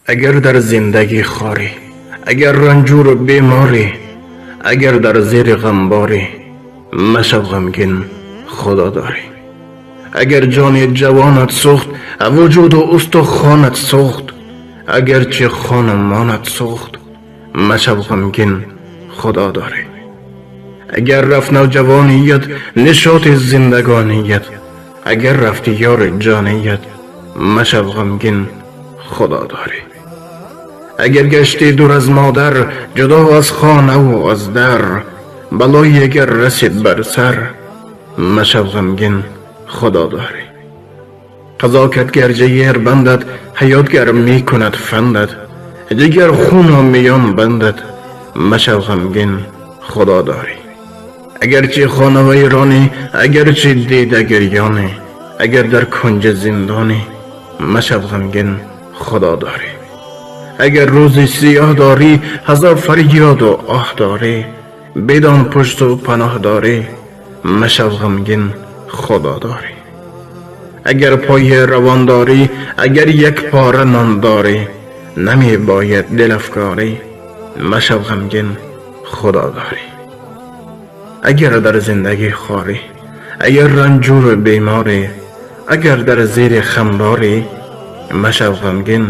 اگر در زندگی خاری، اگر رنجور و بیماری، اگر در زیر غمباری، مشو غمگین خدا داری. اگر جان جوانت سوخت، وجود و استخوانت سوخت، اگر چه خان و مانت سوخت، مشو غمگین خدا داری. اگر رفت نوجوانیت، نشاط زندگانیت، اگر رفت یار جانیت، مشو غمگین خدا داری. اگر گشتی دور از مادر، جدا از خانه و از در، بلایی اگر رسید بر سر، مشو غمگین خدا داری. قضا کرد گر جیر بندد، حیات گر می کند فندد، جگر خون و میان بندد، مشو غمگین خدا داری. اگرچه خانه ویرانی، اگرچه دیده گریانی، اگر در کنج زندانی، مشو غمگین خدا داری. اگر روزی سیاه داری، هزار فریاد و آه داری، بدان پشت و پناه داری، مشو غمگین خدا داری. اگر پای روان داری، اگر یک پاره نان داری، نمی باید دل افکاری، مشو غمگین خدا داری. اگر در زندگی خاری، اگر رنجور و بیماری، اگر در زیر خمباری، مشو غمگین